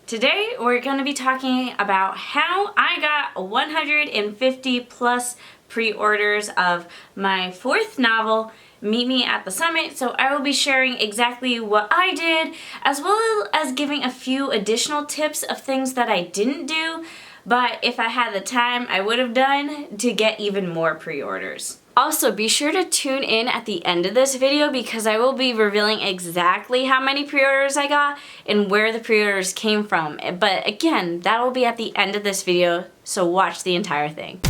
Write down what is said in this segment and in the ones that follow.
Today we're going to be talking about how I got 150 plus pre-orders of my fourth novel, Meet Me at the Summit. So I will be sharing exactly what I did, as well as giving a few additional tips of things that I didn't do, but if I had the time, I would have done to get even more pre-orders. Also, be sure to tune in at the end of this video because I will be revealing exactly how many pre-orders I got and where the pre-orders came from. But again, that will be at the end of this video, so watch the entire thing.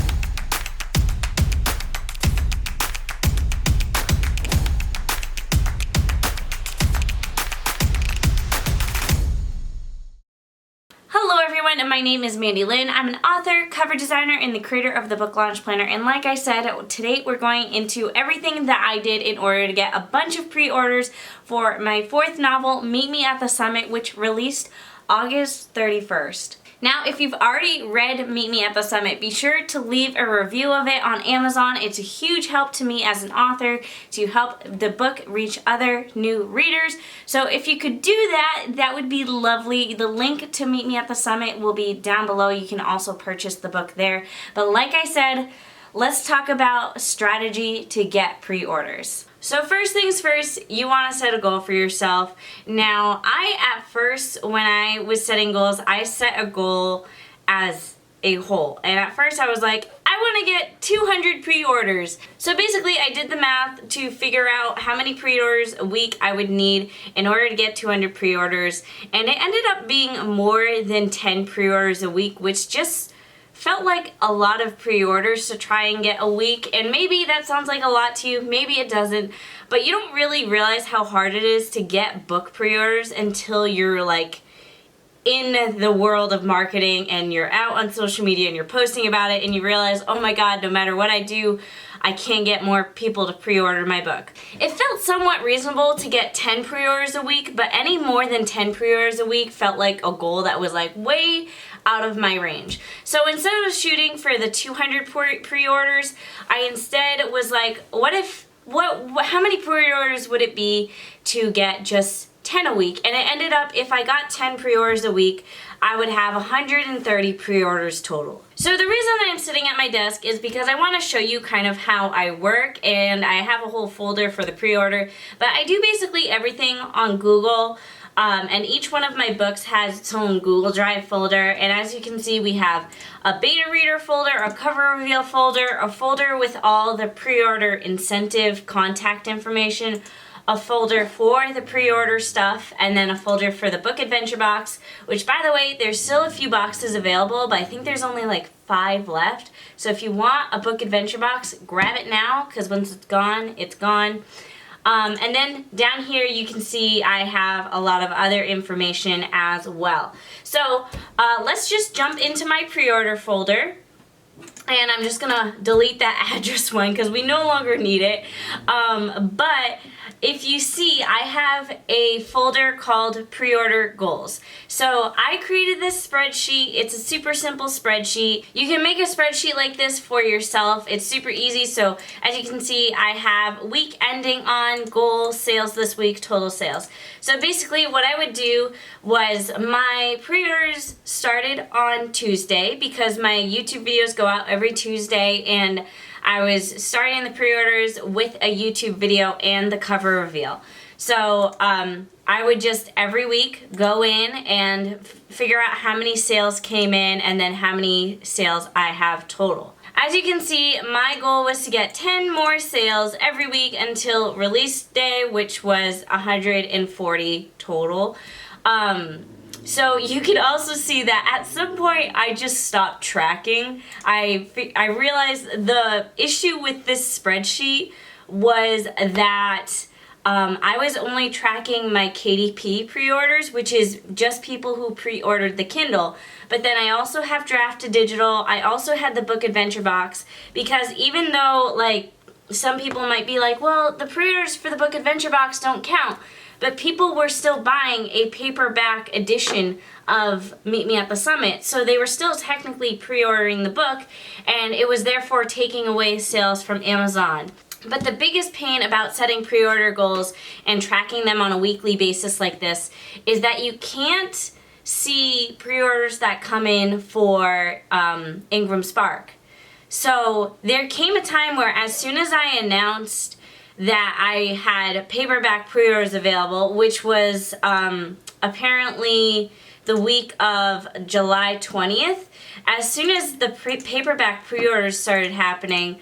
Hello everyone, and my name is Mandi Lynn. I'm an author, cover designer, and the creator of the Book Launch Planner. And like I said, today we're going into everything that I did in order to get a bunch of pre-orders for my fourth novel, Meet Me at the Summit, which released August 31st. Now, if you've already read Meet Me at the Summit, be sure to leave a review of it on Amazon. It's a huge help to me as an author to help the book reach other new readers. So if you could do that, that would be lovely. The link to Meet Me at the Summit will be down below. You can also purchase the book there. But like I said, let's talk about strategy to get pre-orders. So first things first, you want to set a goal for yourself. Now, at first, when I was setting goals, I set a goal as a whole. And at first I was like, I want to get 200 pre-orders. So basically I did the math to figure out how many pre-orders a week I would need in order to get 200 pre-orders. And it ended up being more than 10 pre-orders a week, which just felt like a lot of pre-orders to try and get a week, and maybe that sounds like a lot to you, maybe it doesn't, but you don't really realize how hard it is to get book pre-orders until you're like in the world of marketing and you're out on social media and you're posting about it and you realize, oh my god, no matter what I do, I can't get more people to pre-order my book. It felt somewhat reasonable to get 10 pre-orders a week, but any more than 10 pre-orders a week felt like a goal that was like way out of my range. So instead of shooting for the 200 pre-orders, I instead was like, how many pre-orders would it be to get just 10 a week? And it ended up, if I got 10 pre-orders a week, I would have 130 pre-orders total. So the reason that I'm sitting at my desk is because I want to show you kind of how I work, and I have a whole folder for the pre-order, but I do basically everything on Google. And each one of my books has its own Google Drive folder, and as you can see, we have a beta reader folder, a cover reveal folder, a folder with all the pre-order incentive contact information, a folder for the pre-order stuff, and then a folder for the book adventure box, which, by the way, there's still a few boxes available, but I think there's only like 5 left. So if you want a book adventure box, grab it now, because once it's gone, it's gone. And then down here you can see I have a lot of other information as well. So let's just jump into my pre-order folder. And I'm just gonna delete that address one because we no longer need it. But if you see, I have a folder called Pre-Order Goals. So I created this spreadsheet. It's a super simple spreadsheet. You can make a spreadsheet like this for yourself. It's super easy. So as you can see, I have week ending on, goal, sales this week, total sales. So basically what I would do was my pre-orders started on Tuesday because my YouTube videos go out every Tuesday, and I was starting the pre-orders with a YouTube video and the cover reveal. So I would just every week go in and figure out how many sales came in and then how many sales I have total. As you can see, my goal was to get 10 more sales every week until release day, which was 140 total. So you can also see that at some point I just stopped tracking. I realized the issue with this spreadsheet was that I was only tracking my KDP pre-orders, which is just people who pre-ordered the Kindle. But then I also have Draft to Digital. I also had the Book Adventure Box, because even though like some people might be like, well, the pre-orders for the Book Adventure Box don't count, but people were still buying a paperback edition of Meet Me at the Summit, so they were still technically pre-ordering the book, and it was therefore taking away sales from Amazon. But the biggest pain about setting pre-order goals and tracking them on a weekly basis like this is that you can't see pre-orders that come in for Ingram Spark. So there came a time where as soon as I announced that I had paperback pre-orders available, which was apparently the week of July 20th, as soon as the paperback pre-orders started happening,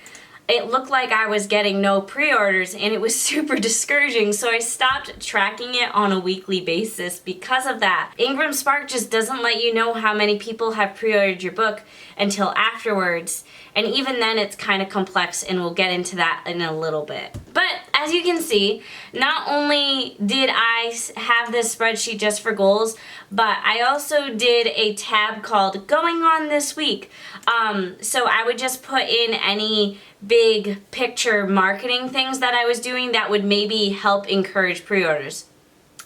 it looked like I was getting no pre-orders, and it was super discouraging, so I stopped tracking it on a weekly basis because of that. Ingram Spark just doesn't let you know how many people have pre-ordered your book until afterwards, and even then it's kind of complex, and we'll get into that in a little bit. But as you can see, not only did I have this spreadsheet just for goals, but I also did a tab called Going On This Week. So I would just put in any big picture marketing things that I was doing that would maybe help encourage pre-orders.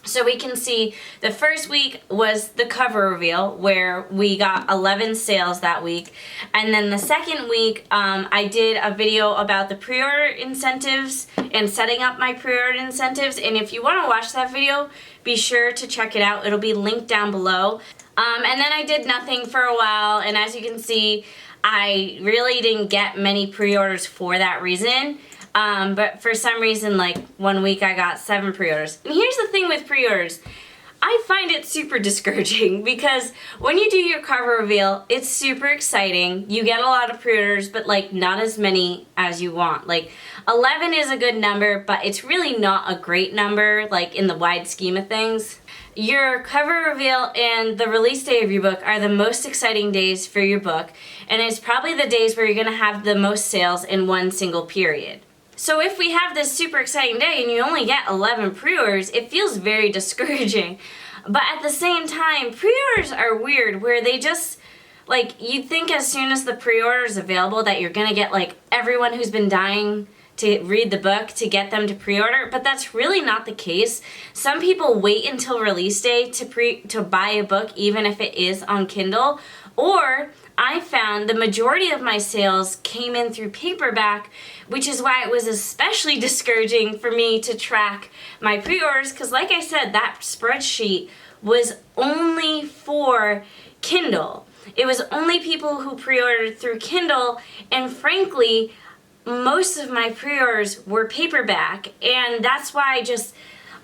So we can see the first week was the cover reveal where we got 11 sales that week. And then the second week, I did a video about the pre-order incentives and setting up my pre-order incentives. And if you want to watch that video, be sure to check it out. It'll be linked down below. And then I did nothing for a while. And as you can see, I really didn't get many pre-orders for that reason. But for some reason, like 1 week I got 7 pre-orders. And here's the thing with pre-orders. I find it super discouraging because when you do your cover reveal, it's super exciting. You get a lot of pre-orders, but like not as many as you want. Like 11 is a good number, but it's really not a great number, like in the wide scheme of things. Your cover reveal and the release day of your book are the most exciting days for your book, and it's probably the days where you're going to have the most sales in one single period. So if we have this super exciting day and you only get 11 pre-orders, it feels very discouraging. But at the same time, pre-orders are weird where they just, like, you'd think as soon as the pre-order is available that you're going to get, like, everyone who's been dying to read the book to get them to pre-order, but that's really not the case. Some people wait until release day to buy a book even if it is on Kindle, or I found the majority of my sales came in through paperback, which is why it was especially discouraging for me to track my pre-orders because like I said, that spreadsheet was only for Kindle. It was only people who pre-ordered through Kindle, and frankly, most of my pre-orders were paperback, and that's why just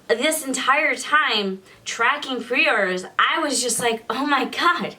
this entire time tracking pre-orders, I was just like, oh my god,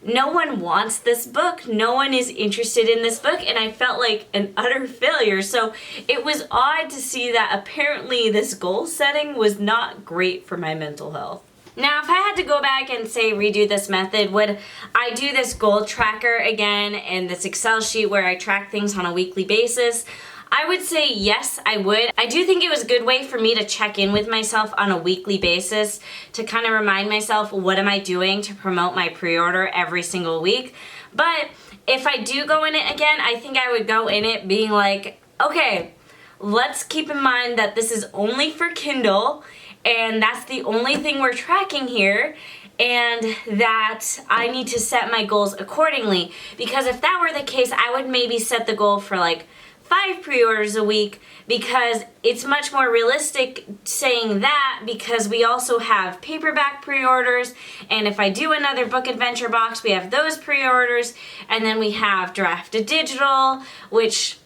no one wants this book, no one is interested in this book, and I felt like an utter failure. So it was odd to see that apparently this goal setting was not great for my mental health. Now, if I had to go back and say redo this method, would I do this goal tracker again and this Excel sheet where I track things on a weekly basis? I would say yes, I would. I do think it was a good way for me to check in with myself on a weekly basis to kind of remind myself what am I doing to promote my pre-order every single week. But if I do go in it again, I think I would go in it being like, okay, let's keep in mind that this is only for Kindle and that's the only thing we're tracking here, and that I need to set my goals accordingly. Because if that were the case, I would maybe set the goal for like 5 pre-orders a week, because it's much more realistic saying that because we also have paperback pre-orders, and if I do another book adventure box, we have those pre-orders, and then we have draft to digital, which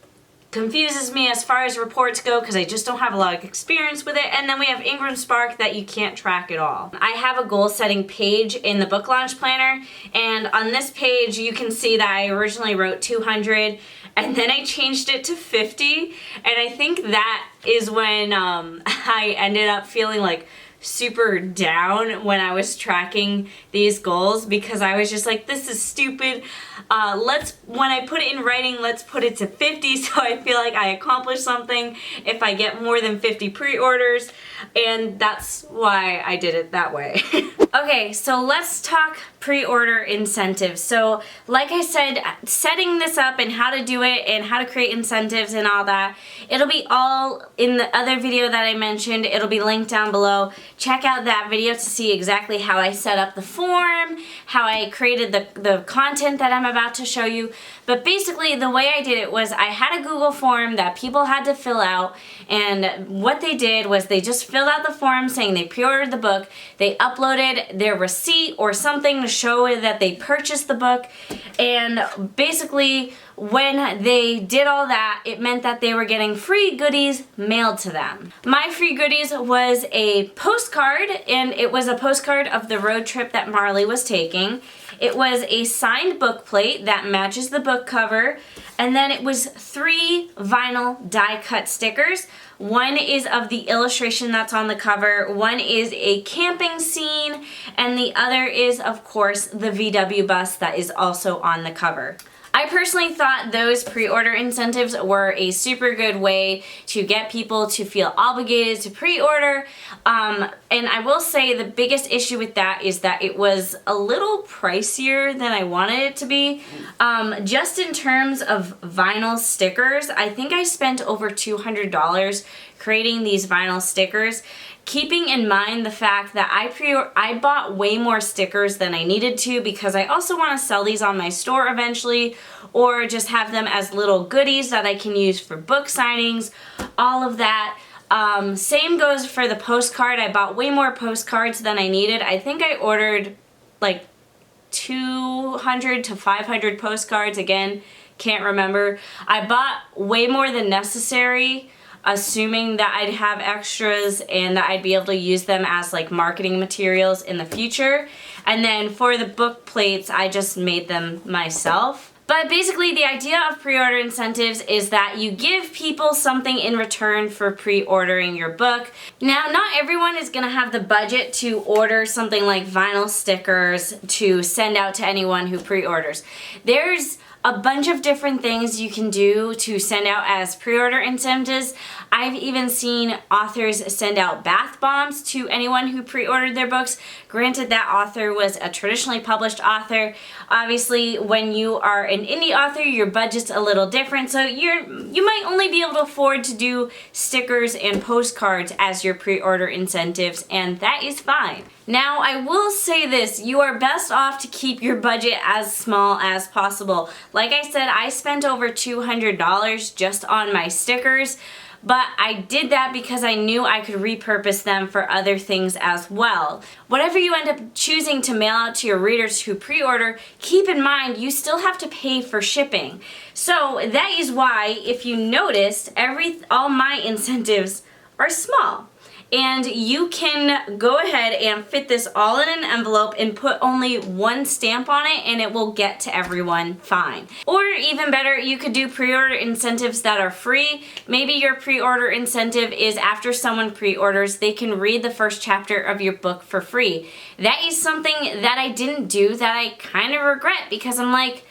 confuses me as far as reports go because I just don't have a lot of experience with it. And then we have Ingram Spark that you can't track at all. I have a goal setting page in the book launch planner, and on this page you can see that I originally wrote 200 and then I changed it to 50, and I think that is when I ended up feeling like super down when I was tracking these goals, because I was just like, this is stupid. When I put it in writing, let's put it to 50 so I feel like I accomplished something if I get more than 50 pre-orders, and that's why I did it that way. Okay, so let's talk pre-order incentives. So like I said, setting this up and how to do it and how to create incentives and all that, it'll be all in the other video that I mentioned. It'll be linked down below. check out that video to see exactly how I set up the form, how I created the content that I'm about to show you. But basically the way I did it was I had a Google form that people had to fill out, and what they did was they just filled out the form saying they pre-ordered the book, they uploaded their receipt or something to show that they purchased the book, and basically when they did all that, it meant that they were getting free goodies mailed to them. My free goodies was a postcard, and it was a postcard of the road trip that Marley was taking. It was a signed book plate that matches the book cover, and then it was 3 vinyl die cut stickers. One is of the illustration that's on the cover, one is a camping scene, and the other is, of course, the VW bus that is also on the cover. I personally thought those pre-order incentives were a super good way to get people to feel obligated to pre-order. And I will say the biggest issue with that is that it was a little pricier than I wanted it to be. Just in terms of vinyl stickers, I think I spent over $200 creating these vinyl stickers, keeping in mind the fact that I bought way more stickers than I needed to, because I also want to sell these on my store eventually, or just have them as little goodies that I can use for book signings, all of that. Same goes for the postcard. I bought way more postcards than I needed. I think I ordered like 200 to 500 postcards. Again, can't remember. I bought way more than necessary, assuming that I'd have extras and that I'd be able to use them as like marketing materials in the future. And then for the book plates, I just made them myself. But basically the idea of pre-order incentives is that you give people something in return for pre-ordering your book. Now, not everyone is gonna have the budget to order something like vinyl stickers to send out to anyone who pre-orders. There's a bunch of different things you can do to send out as pre-order incentives. I've even seen authors send out bath bombs to anyone who pre-ordered their books. Granted, that author was a traditionally published author. Obviously, when you are an indie author, your budget's a little different, so you might only be able to afford to do stickers and postcards as your pre-order incentives, and that is fine. Now, I will say this, you are best off to keep your budget as small as possible. Like I said, I spent over $200 just on my stickers, but I did that because I knew I could repurpose them for other things as well. Whatever you end up choosing to mail out to your readers who pre-order, keep in mind you still have to pay for shipping. So that is why, if you noticed, all my incentives are small. And you can go ahead and fit this all in an envelope and put only one stamp on it, and it will get to everyone fine. Or even better, you could do pre-order incentives that are free. Maybe your pre-order incentive is after someone pre-orders, they can read the first chapter of your book for free. That is something that I didn't do that I kind of regret, because I'm like,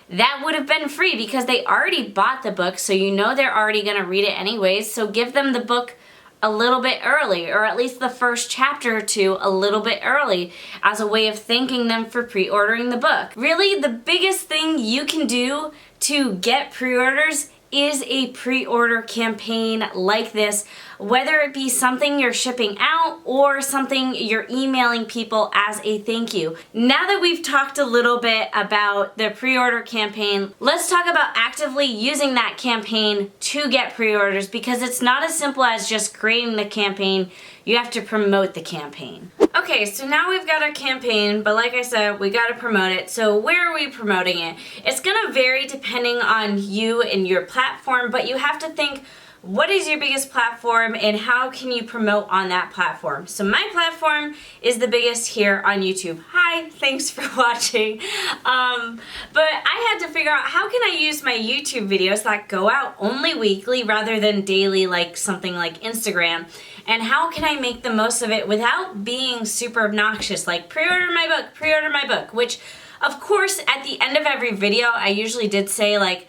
that would have been free because they already bought the book, so you know they're already going to read it anyways, so give them the book a little bit early, or at least the first chapter or two a little bit early, as a way of thanking them for pre-ordering the book. Really, the biggest thing you can do to get pre-orders is a pre-order campaign like this, whether it be something you're shipping out or something you're emailing people as a thank you. Now that we've talked a little bit about the pre-order campaign, let's talk about actively using that campaign to get pre-orders, because it's not as simple as just creating the campaign. You have to promote the campaign. Okay, so now we've got our campaign, but like I said, we gotta promote it. So where are we promoting it? It's gonna vary depending on you and your platform, but you have to think, what is your biggest platform and how can you promote on that platform? So my platform is the biggest here on YouTube. Hi, thanks for watching. But I had to figure out, how can I use my YouTube videos that go out only weekly rather than daily, like something like Instagram? And how can I make the most of it without being super obnoxious, like pre-order my book, which of course at the end of every video I usually did say like,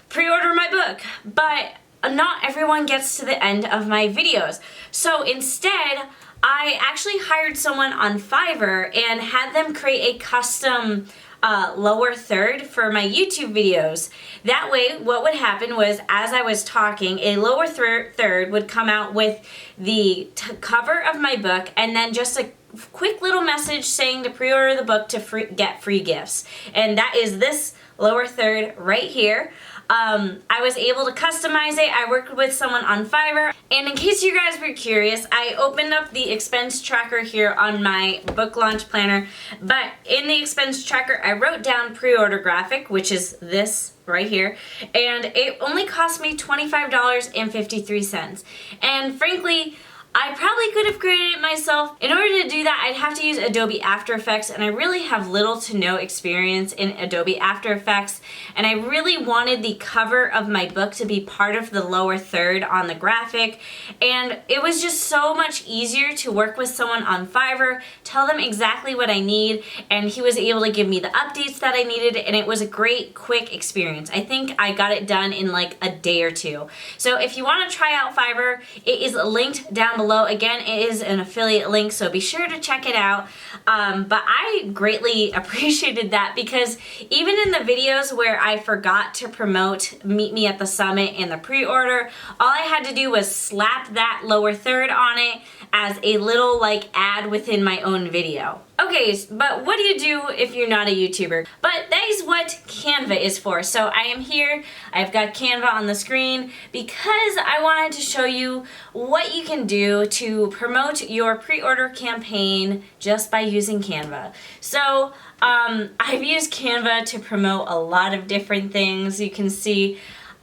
pre-order my book, but not everyone gets to the end of my videos. So instead, I actually hired someone on Fiverr and had them create a custom lower third for my YouTube videos. That way, what would happen was, as I was talking, a lower third would come out with the cover of my book, and then just a quick little message saying to pre-order the book to get free gifts. And that is this lower third right here. I was able to customize it. I worked with someone on Fiverr. And in case you guys were curious, I opened up the expense tracker here on my book launch planner. But in the expense tracker, I wrote down pre-order graphic, which is this right here. And it only cost me $25.53. And frankly, I probably could have created it myself. In order to do that, I'd have to use Adobe After Effects, and I really have little to no experience in Adobe After Effects, and I really wanted the cover of my book to be part of the lower third on the graphic, and it was just so much easier to work with someone on Fiverr, tell them exactly what I need, and he was able to give me the updates that I needed, and it was a great, quick experience. I think I got it done in like a day or two. So if you want to try out Fiverr, it is linked down below. Again, it is an affiliate link, so be sure to check it out. But I greatly appreciated that, because even in the videos where I forgot to promote Meet Me at the Summit and the pre-order, all I had to do was slap that lower third on it as a little like ad within my own video. Okay, but what do you do if you're not a YouTuber? But that is what Canva is for. So I am here, I've got Canva on the screen because I wanted to show you what you can do to promote your pre-order campaign just by using Canva. So I've used Canva to promote a lot of different things. You can see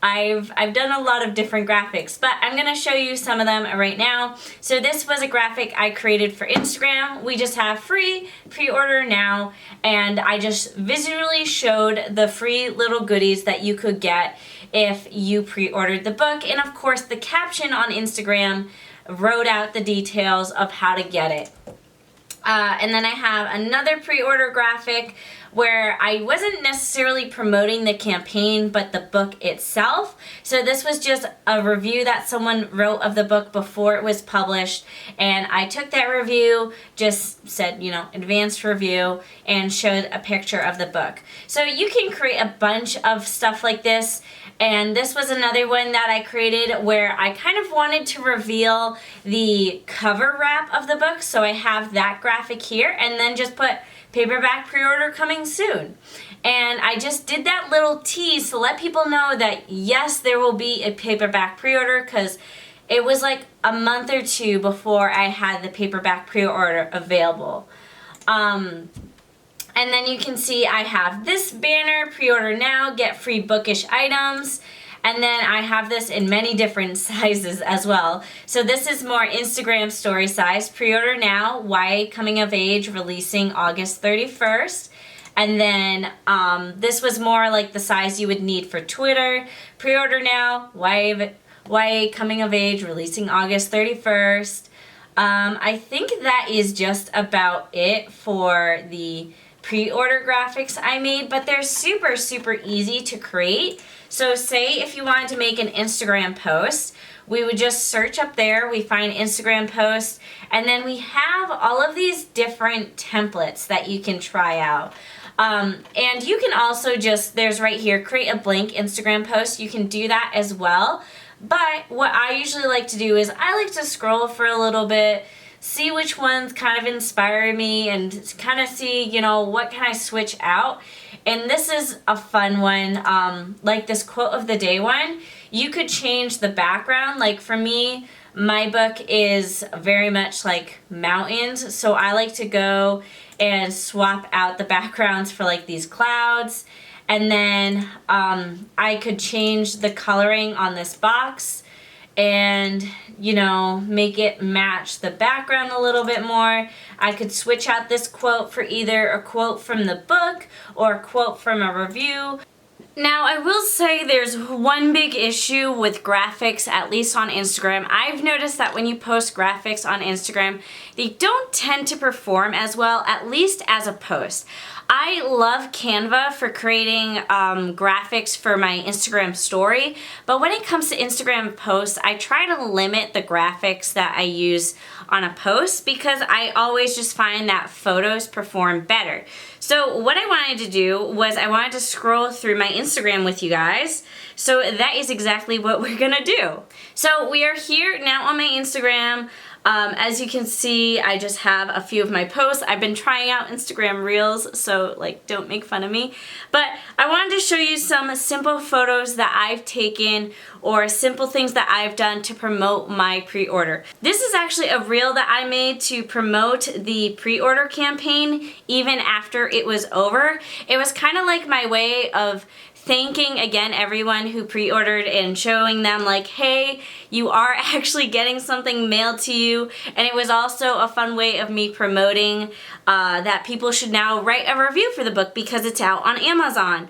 I've done a lot of different graphics, but I'm gonna show you some of them right now. So this was a graphic I created for Instagram. We just have free pre-order now, and I just visually showed the free little goodies that you could get if you pre-ordered the book, and of course the caption on Instagram wrote out the details of how to get it. And then I have another pre-order graphic where I wasn't necessarily promoting the campaign, but the book itself. So this was just a review that someone wrote of the book before it was published, and I took that review, just said, you know, advanced review, and showed a picture of the book. So you can create a bunch of stuff like this, and this was another one that I created where I kind of wanted to reveal the cover wrap of the book, so I have that graphic here, and then just put paperback pre-order coming soon. And I just did that little tease to let people know that yes, there will be a paperback pre-order, because it was like a month or two before I had the paperback pre-order available. And then you can see I have this banner, pre-order now, get free bookish items. And then I have this in many different sizes as well. So this is more Instagram story size. Pre-order now, YA coming of age, releasing August 31st. And then this was more like the size you would need for Twitter. Pre-order now, YA coming of age, releasing August 31st. I think that is just about it for the pre-order graphics I made, but they're super, super easy to create. So say if you wanted to make an Instagram post, we would just search up there, we find Instagram posts, and then we have all of these different templates that you can try out. And you can also just, there's right here, create a blank Instagram post. You can do that as well. But what I usually like to do is I like to scroll for a little bit, see which ones kind of inspire me, and kind of see, you know, what can I switch out. And this is a fun one, like this quote of the day one. You could change the background. Like for me, my book is very much like mountains, so I like to go and swap out the backgrounds for like these clouds. And then I could change the coloring on this box and, you know, make it match the background a little bit more. I could switch out this quote for either a quote from the book or a quote from a review. Now, I will say there's one big issue with graphics, at least on Instagram. I've noticed that when you post graphics on Instagram, they don't tend to perform as well, at least as a post. I love Canva for creating graphics for my Instagram story, but when it comes to Instagram posts, I try to limit the graphics that I use on a post because I always just find that photos perform better. So what I wanted to do was I wanted to scroll through my Instagram with you guys. So that is exactly what we're gonna do. So we are here now on my Instagram. As you can see, I just have a few of my posts. I've been trying out Instagram Reels, so like don't make fun of me. But I wanted to show you some simple photos that I've taken or simple things that I've done to promote my pre-order. This is actually a reel that I made to promote the pre-order campaign even after it was over. It was kind of like my way of thanking again everyone who pre-ordered and showing them like, hey, you are actually getting something mailed to you. And it was also a fun way of me promoting that people should now write a review for the book because it's out on Amazon.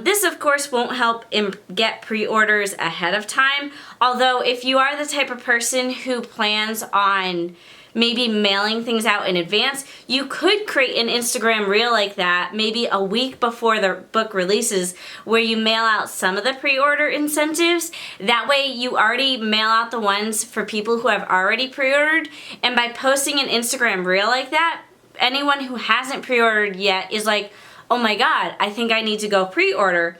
This of course won't help get pre-orders ahead of time, although if you are the type of person who plans on maybe mailing things out in advance, you could create an Instagram reel like that maybe a week before the book releases where you mail out some of the pre-order incentives. That way you already mail out the ones for people who have already pre-ordered, and by posting an Instagram reel like that, anyone who hasn't pre-ordered yet is like, oh my god, I think I need to go pre-order.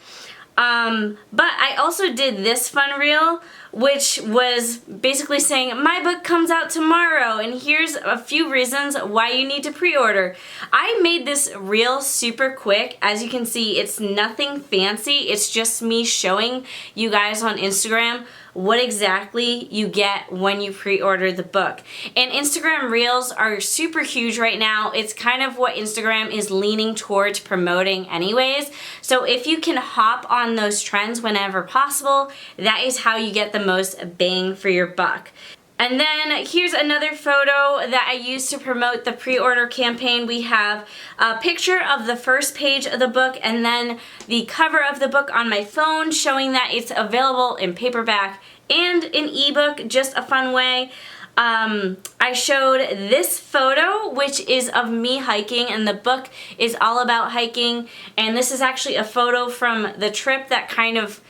But I also did this fun reel, which was basically saying, my book comes out tomorrow and here's a few reasons why you need to pre-order. I made this reel super quick. As you can see, it's nothing fancy. It's just me showing you guys on Instagram what exactly you get when you pre-order the book. And Instagram Reels are super huge right now. It's kind of what Instagram is leaning towards promoting anyways. So if you can hop on those trends whenever possible, that is how you get the most bang for your buck. And then here's another photo that I used to promote the pre-order campaign. We have a picture of the first page of the book and then the cover of the book on my phone showing that it's available in paperback and in ebook, just a fun way. I showed this photo, which is of me hiking, and the book is all about hiking. And this is actually a photo from the trip that kind of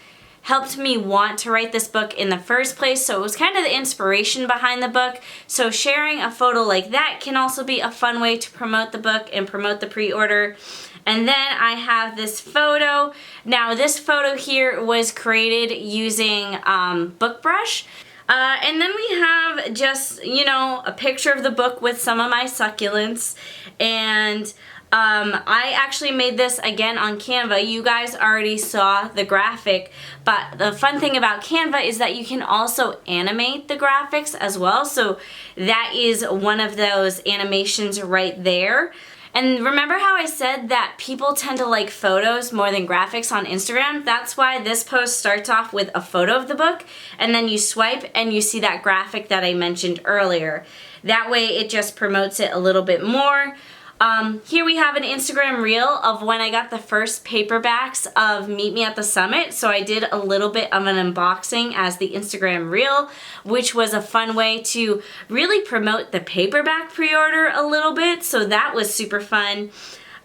helped me want to write this book in the first place, so it was kind of the inspiration behind the book. So sharing a photo like that can also be a fun way to promote the book and promote the pre-order. And then I have this photo. Now this photo here was created using Book Brush. And then we have just, you know, a picture of the book with some of my succulents. And I actually made this again on Canva. You guys already saw the graphic, but the fun thing about Canva is that you can also animate the graphics as well. So that is one of those animations right there. And remember how I said that people tend to like photos more than graphics on Instagram? That's why this post starts off with a photo of the book, and then you swipe and you see that graphic that I mentioned earlier. That way it just promotes it a little bit more. Here we have an Instagram reel of when I got the first paperbacks of Meet Me at the Summit. So I did a little bit of an unboxing as the Instagram reel, which was a fun way to really promote the paperback pre-order a little bit. So that was super fun.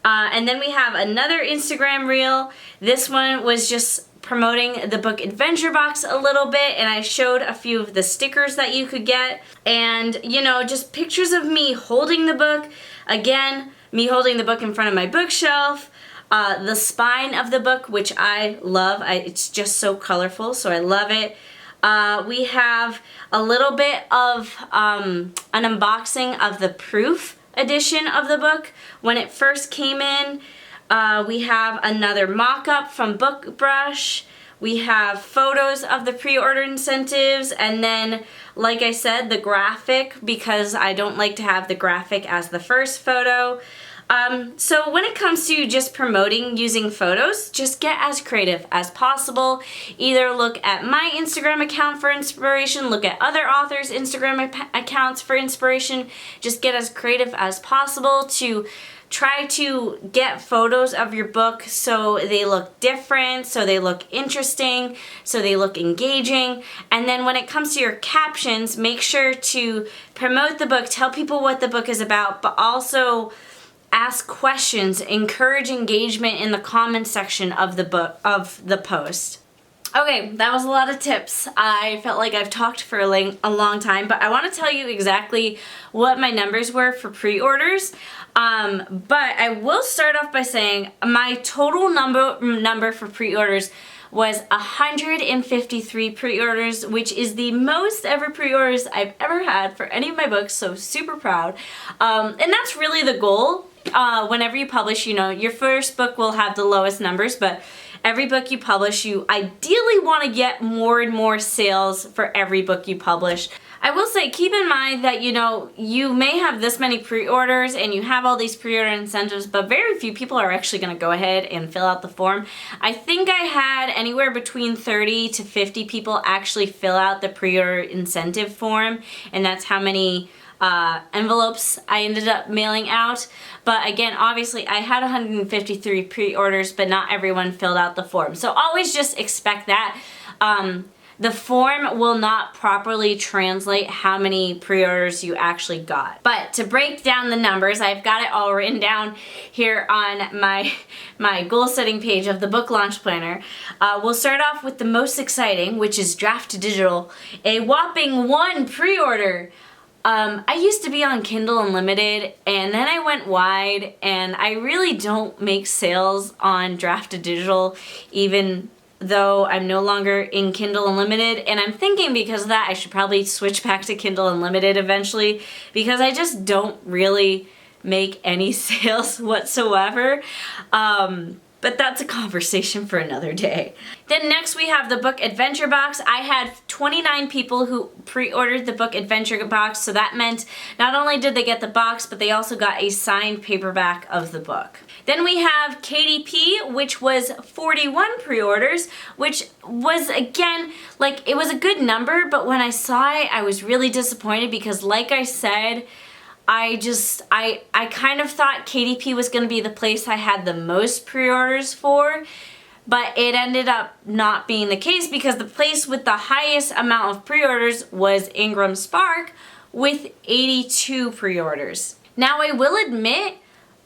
And then we have another Instagram reel. This one was just promoting the book Adventure Box a little bit, and I showed a few of the stickers that you could get, and you know, just pictures of me holding the book. Again, me holding the book in front of my bookshelf, the spine of the book, which I love. It's just so colorful, so I love it. We have a little bit of an unboxing of the proof edition of the book when it first came in. We have another mock-up from Book Brush. We have photos of the pre-order incentives, and then, like I said, the graphic, because I don't like to have the graphic as the first photo. So when it comes to just promoting using photos, just get as creative as possible. Either look at my Instagram account for inspiration, look at other authors' Instagram accounts for inspiration. Just get as creative as possible to try to get photos of your book so they look different, so they look interesting, so they look engaging. And then when it comes to your captions, make sure to promote the book, tell people what the book is about, but also ask questions, encourage engagement in the comment section of the post. Okay, that was a lot of tips. I felt like I've talked for a long time, but I want to tell you exactly what my numbers were for pre-orders. But I will start off by saying my total number for pre-orders was 153 pre-orders, which is the most ever pre-orders I've ever had for any of my books, so super proud. And that's really the goal. Whenever you publish, you know, your first book will have the lowest numbers, but every book you publish, you ideally want to get more and more sales for every book you publish. I will say, keep in mind that, you know, you may have this many pre-orders and you have all these pre-order incentives, but very few people are actually going to go ahead and fill out the form. I think I had anywhere between 30 to 50 people actually fill out the pre-order incentive form, and that's how many envelopes I ended up mailing out. But again, obviously I had 153 pre-orders, but not everyone filled out the form. So always just expect that. The form will not properly translate how many pre-orders you actually got. But to break down the numbers, I've got it all written down here on my goal setting page of the book launch planner. We'll start off with the most exciting, which is Draft to Digital, a whopping 1 pre-order. I used to be on Kindle Unlimited, and then I went wide, and I really don't make sales on Draft to Digital, even though I'm no longer in Kindle Unlimited. And I'm thinking because of that, I should probably switch back to Kindle Unlimited eventually, because I just don't really make any sales whatsoever. But that's a conversation for another day. Then next we have the book Adventure Box. I had 29 people who pre-ordered the book Adventure Box, so that meant not only did they get the box, but they also got a signed paperback of the book. Then we have KDP, which was 41 pre-orders, which was, again, like, it was a good number, but when I saw it, I was really disappointed because, like I said, I kind of thought KDP was going to be the place I had the most pre-orders for, but it ended up not being the case because the place with the highest amount of pre-orders was Ingram Spark with 82 pre-orders. Now, I will admit,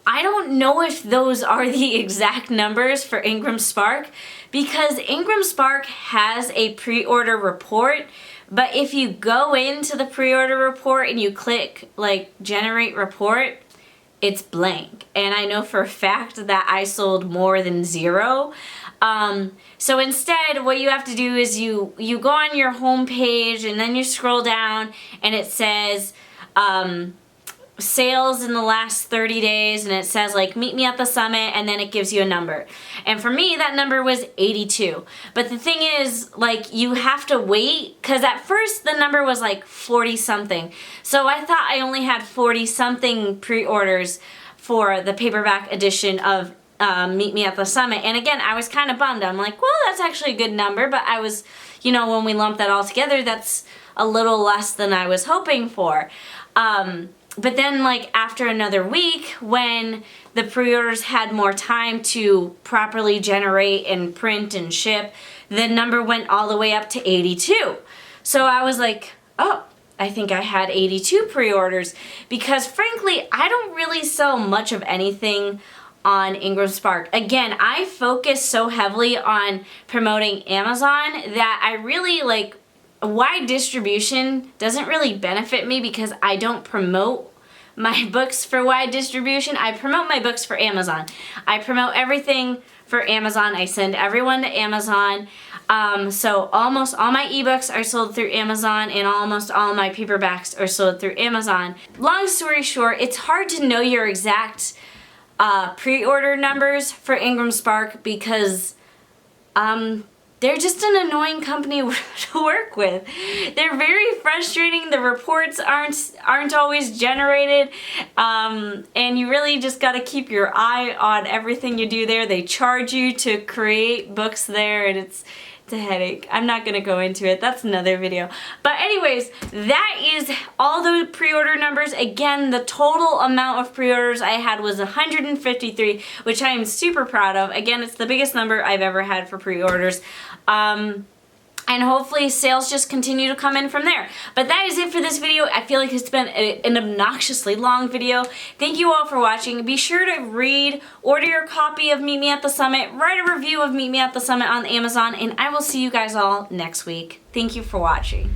I don't know if those are the exact numbers for Ingram Spark because Ingram Spark has a pre-order report. But if you go into the pre-order report and you click like generate report, it's blank. And I know for a fact that I sold more than 0. So instead, what you have to do is you go on your home page and then you scroll down and it says sales in the last 30 days, and it says like meet me at the summit, and then it gives you a number. And for me, that number was 82. But the thing is, like, you have to wait, because at first the number was like 40 something. So I thought I only had 40 something pre-orders for the paperback edition of Meet Me at the Summit. And again, I was kind of bummed. I'm like, well, that's actually a good number, but I was, you know, when we lumped that all together, that's a little less than I was hoping for. But then, like, after another week, when the pre-orders had more time to properly generate and print and ship, the number went all the way up to 82. So I was like, oh, I think I had 82 pre-orders, because frankly, I don't really sell much of anything on Ingram Spark. Again, I focus so heavily on promoting Amazon that I really, like, wide distribution doesn't really benefit me because I don't promote my books for wide distribution. I promote my books for Amazon. I promote everything for Amazon. I send everyone to Amazon. So almost all my ebooks are sold through Amazon, and almost all my paperbacks are sold through Amazon. Long story short, it's hard to know your exact pre-order numbers for Ingram Spark because they're just an annoying company to work with. They're very frustrating. The reports aren't always generated, and you really just got to keep your eye on everything you do there. They charge you to create books there, and it's a headache. I'm not gonna go into it. That's another video. But anyways, that is all the pre-order numbers. Again, the total amount of pre-orders I had was 153, which I am super proud of. Again, it's the biggest number I've ever had for pre-orders. I and hopefully sales just continue to come in from there. But that is it for this video. I feel like it's been an obnoxiously long video. Thank you all for watching. Be sure to order your copy of Meet Me at the Summit, write a review of Meet Me at the Summit on Amazon, and I will see you guys all next week. Thank you for watching.